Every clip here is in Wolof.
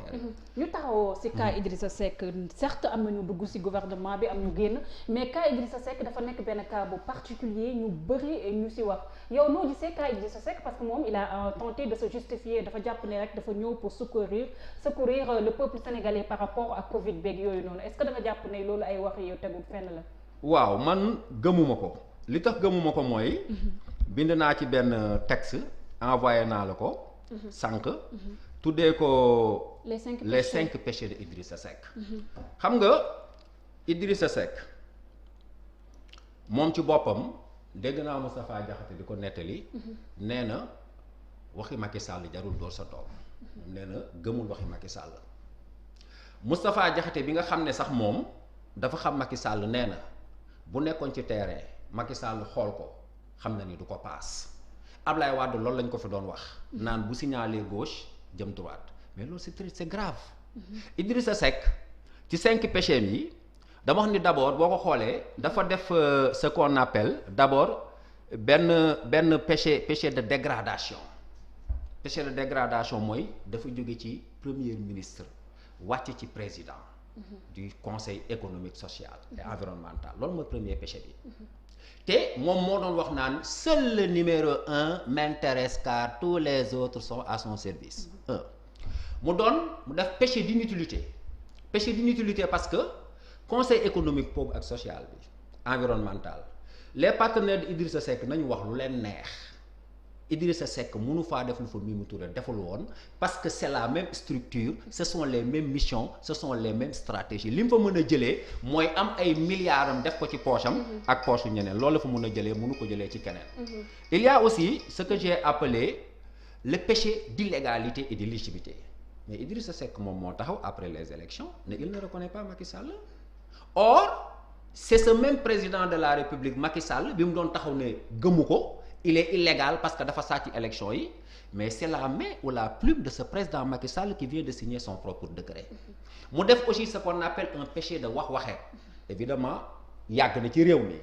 waxee rek. ñu taxawoo ci cas Idrissa Seck certes am na ñu dugg ci gouvernement bi am ñu génn mais cas Idrissa Seck dafa nekk benn cas bu particulier ñu bëri ñu ci wax yow noo gisee cas Idrissa Seck parce que moom il a tenté de se justifier dafa jàpp ne rek dafa ñëw pour secourir le peuple sénégalais par rapport ak Covid beeg yooyu noonu est-ce que da nga jàpp ne loolu ay wax yow tegul fenn la. waaw man gëmuma ko li tax gëmuma ko mooy. bind naa ci benn texte envoyé naa la ko. sànq. tuddee ko. les cinq péchés de Idrissa Seck. xam nga Idrissa Seck moom ci boppam dégg naa Moustapha Diakhaté di ko nettali. nee na waxi Macky Sall jarul door sa doom. nee na gëmul waxi Macky Sall. Moustapha Diakhaté bi nga xam ne sax moom dafa xam Macky Sall nee na bu nekkoon ci terrain Macky Sall xool ko xam na ni du ko paas Ablaye Wade loolu lañ ko fi doon wax. naan bu signalé gauche jëm droite mais loolu c'est grave. Idrissa Seck ci 5 péchés yi dama wax ni d'abord boo ko xoolee dafa def ce qu'on appelle d'abord benn péché de dégradation. péché de dégradation mooy dafa jóge ci premier ministre wàcc ci président du conseil économique social et environnemental loolu mooy premier péché bi te moom moo doon wax naan seul le numéro 1 m'intéresse car tous les autres sont à son service mu def péché d'inutilité parce que conseil économique boobu ak social bi environnemental les partenaires de Idrissa Seck nañu wax lu leen neex Idrissa Seck mënu faa def lu fa Mimi Touré deful woon parce que c'est la même structure ce sont les mêmes missions ce sont les mêmes stratégies li mu fa mën a jëlee mooy am ay milliards am def ko ci poche am ak poche ñeneen loolu la fa mën a jëlee mënu ko jëlee ci keneen. Il y a aussi ce que j'ai appelé le péché d'illégalité et d'illégitimité mais Idrissa Seck moom moo taxaw après les élections ne il ne reconnaît pas Macky Sall. Or c'est ce même président de la République Macky Sall bi mu doon taxaw ne gëmu ko. Il est illégal parce que dafa sàcc élection yi mais c'est la main ou la plume de ce président Macky Sall qui vient de signer son propre décret mu def aussi ce qu'on appelle un péché de waxeet évidemment yàgg na ci réew mi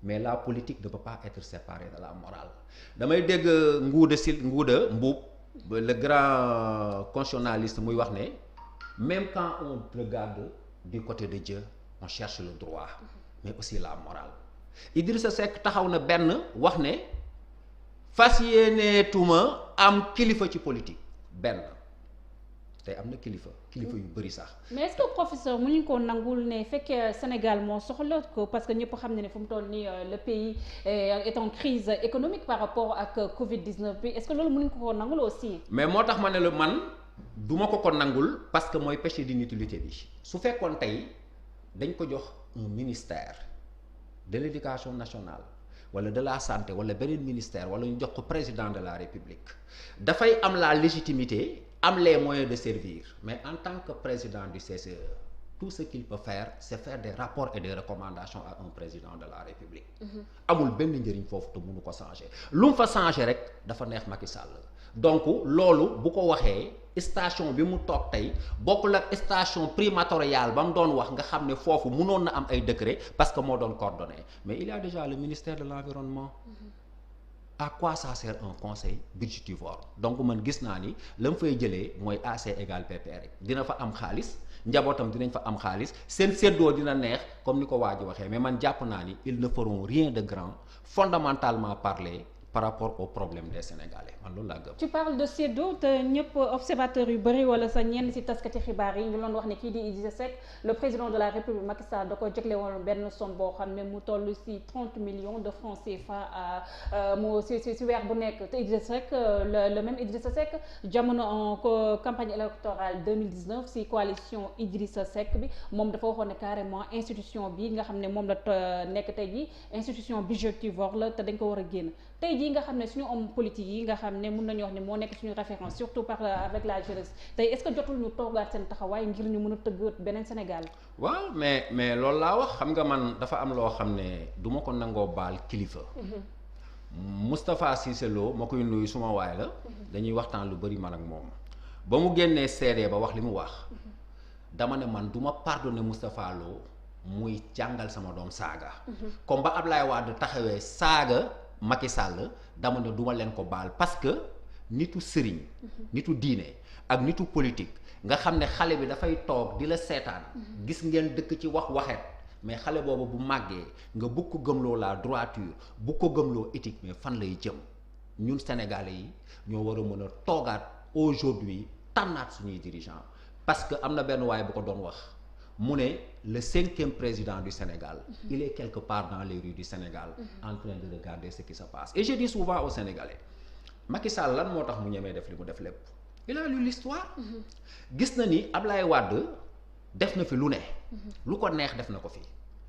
mais la politique ne peut pas être séparée de la morale damay dégg Ngouda Mboup le grand constitutionnaliste muy wax ne même quand on regarde du côté de Dieu on cherche le droit mais aussi la morale Idrissa Seck taxaw na benn wax ne fas yéeneetuma am kilifa ci politique benn tey am na kilifa yu bëri sax. mais est-ce que professeur mu ñu ko nangul ne fekkee Sénégal moo soxla ko parce que ñëpp xam ne fu mu toll nii le pays est en crise économique par rapport ak Covid-19 bi est-ce que loolu mënuñ ko nangul aussi. mais moo tax ma ne la man du ma ko nangul parce que mooy péché d'inutilité bi su fekkoon tey dañ ko jox un ministère de l'éducation nationale. wala de la santé wala beneen ministère wala ñu jox ko président de la république dafay am la légitimité am les moyens de servir mais en tant que président du CCE tout ce qu'il peut faire c'est faire des rapports et des recommandations à un président de la république amul benn njëriñ foofu te mënu ko changer lu mu fa changer rek dafa neex Macky Sall donc loolu bu ko waxee station bi mu toog tey bokkul ak station primatoriale ba mu doon wax nga xam ne foofu mënoon na am ay décret parce que moo doon coordonné mais il y a déjà le ministère de l'environnement à quoi ça sert un conseil budgétivore donc man gis naa ni la mu fay jëlee mooy AC égale PP rek dina fa am xaalis njabootam dinañ fa am xaalis seen séddoo dina neex comme ni ko waa ji waxee mais man jàpp naa ni ils ne feront rien de grand fondamentalement parler par rapport au problème des Sénégalais man loolu laa gëm. tu parles de séddoo te ñëpp observateurs yu bëri wala sa ñenn ci taskati xibaar yi ñu doon wax ne kii di Idrissa Seck le président de la République Macky Sall da ko jagle woon benn somme boo xam ne mu toll ci 30 millions de francs CFA à mu ci weer bu nekk te Idrissa Seck le même Idrissa Seck jamono en campagne électorale 2019 ci coalition Idrissa Seck bi moom dafa waxoon ne carrément institution bi nga xam ne moom la nekk tey jii institution budgétivore la te dañ ko war a génn. tey jii nga xam ne suñu homme politique yi nga xam ne mën nañu wax ne moo nekk suñu référence surtout avec la jeunesse tey est-ce que jotul ñu toogaat seen taxawaay ngir ñu mën a tëgg beneen Sénégal. waaw mais loolu laa wax xam nga man dafa am loo xam ne du ma ko nangoo baal kilifa. Moustapha Cissé Lo ma koy nuyu suma waay la. dañuy waxtaan lu bari man ak moom ba mu génnee CD ba wax li mu wax. dama ne man du ma pardonner Moustapha Lo muy jàngal sama doom saaga. comme ba Ablaye Wade taxawee saaga. Macky Sall dama ne duma leen ko baal parce que nitu sëriñ nitu diine ak nitu politique nga xam ne xale bi dafay toog di la seetaan gis ngeen dëkk ci waxet mais xale boobu bu màggee nga bugg ko gëmloo la droiture bugg ko gëmloo éthique mais fan lay jëm ñun sénégalais yi ñoo war a mën a toogaat aujourd'hui tànnaat suñuy dirigeant parce que am na benn waay bu ko doon wax mu ne le 5e président du Sénégal il est quelque part dans les rues du Sénégal en train de regarder ce qui se passe et je dis souvent aux Sénégalais Macky Sall lan moo tax mu ñemee def li mu def lépp il a lu l'histoire gis na ni Ablaye Wade def na fi lu ne lu ko neex def na ko fi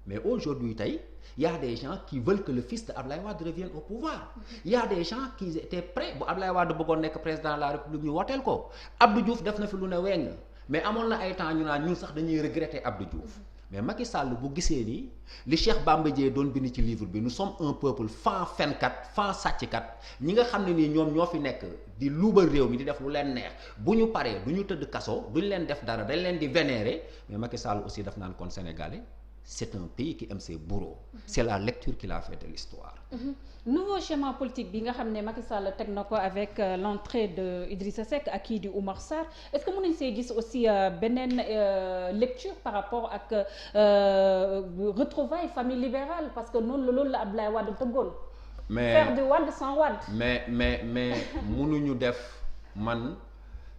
mais aujourd'hui tey y a des gens qui veulent que le fils de Ablaye Wade revienne au pouvoir y a des gens qui étaient prêts bu Ablaye Wade bëggoon nekk président de la République ñu woteel ko Abdou Diouf def na fi lu ne weng mais amoon na ay temps ñu naan ñun sax dañuy regretter Abdou Diouf mais Macky Sall bu gisee ni li Cheikh Bamba Dièye doon bind ci livre bi nous sommes un peuple fan fenkat fan sàcckat ñi nga xam ne nii ñoom ñoo fi nekk di luubal réew mi di def lu leen neex bu ñu paree du ñu tëdd kaso duñ leen def dara dañ leen di vénérer mais Macky Sall aussi daf naan kon sénégalais c'est un pays qui aime ses bourreaux c'est la lecture qu'il a fait de l'histoire nouveau schéma politique bi nga xam ne Macky Sall teg na ko avec l'entrée de Idrissa Seck ak kii di Oumar Sarr est-ce que mën nañ see gis aussi beneen lecture par rapport ak retrouvailles famille libérale parce que noonu loolu la Abdoulaye Wade tëggoon mais faire du Wade sans Wade mais mënuñu def man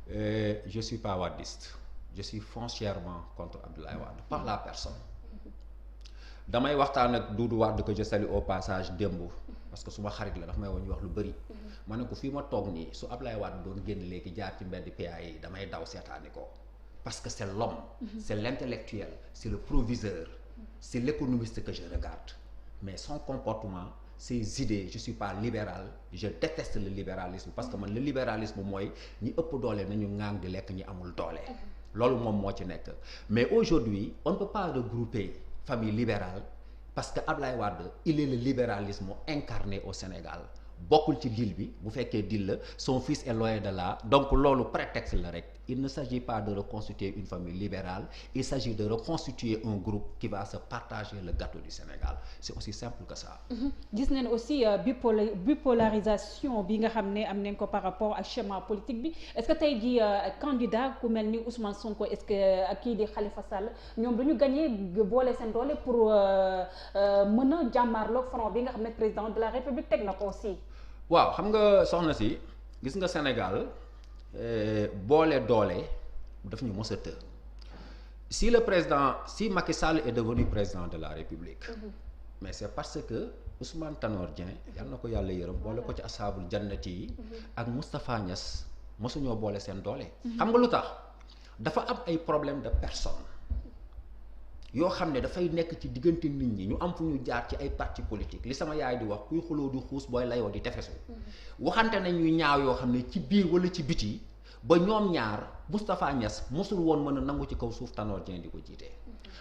je suis pas wadiste je suis foncièrement contre Abdoulaye Wade par la personne damay waxtaan ak Doudou Wade que je salue au passage démb parce que suma xarit la dafa may woon ñu wax lu bëri ma ne ko fii ma toog nii su Ablaye Wade doon génn léegi jaar ci mbedd PA yi damay daw seetaani ko parce que c'est l'homme c'est l'intellectuel c'est le proviseur c'est l'économiste que je regarde mais son comportement ses idées je suis pas libéral je déteste le libéralisme parce que man le libéralisme mooy ñi ëpp doole nañu ŋaang di lekk ñi amul doole loolu moom moo ci nekk mais aujourd'hui on ne peut pas regrouper famille libérale parce que Ablaye Wade il est le libéralisme incarné au Sénégal bokkul ci deal bi bu fekkee deal la son fils est loin de là donc loolu prétexte la rek il ne s'agit pas de reconstituer une famille libérale il s'agit de reconstituer un groupe qui va se partager le gâteau du Sénégal c'est aussi simple que ça. gis nañ aussi bipolarisation bi nga xam ne am nañ ko par rapport ak schéma politique bi est-ce que tey jii candidat ku mel ni Ousmane Sonko est-ce que ak kii di Khalifa Sall ñoom dañu gagné boole seen doole pour mën a jàmmaarloog front bi nga xam ne président de la République teg na ko aussi. waaw xam nga soxna si gis nga Sénégal boole doole daf ñu mës a të si Macky Sall est devenu président de la République mais c'est parce que Ousmane Tanor Dieng yal na ko yàlla yërëm boole ko ci asaabul jannati yi ak Moustapha Niass mosuñoo boole seen doole xam nga lu tax dafa am ay problème de personne yoo xam ne dafay nekk ci diggante nit ñi ñu am fu ñu jaar ci ay parti politique li sama yaay di wax kuy xuloo di xuus booy layoo di tefesu waxante nañ ñu ñaaw yoo xam ne ci biir wala ci biti ba ñoom ñaar Moustapha Niass mosul woon mën a nangu ci kaw suuf Tanor Dieng di ko jiite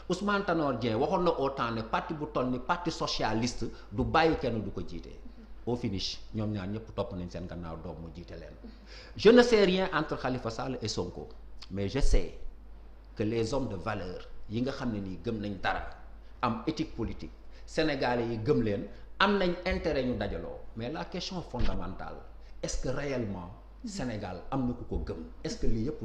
Ousmane Tanor Dieng waxoon na au temps ne parti bu toll ni parti socialiste du bàyyi kenn du ko jiite au finish ñoom ñaar ñëpp topp nañ seen gannaaw doom mu jiite leen je ne sais rien entre Khalifa Sall et Sonko mais je sais que les hommes de valeur yi nga xam ne nii gëm nañ dara am éthique politique sénégalais yi gëm leen am nañ intérêt ñu dajaloo mais la question fondamentale est-ce que réellement Sénégal am na ku ko gëm est-ce que lii yëpp du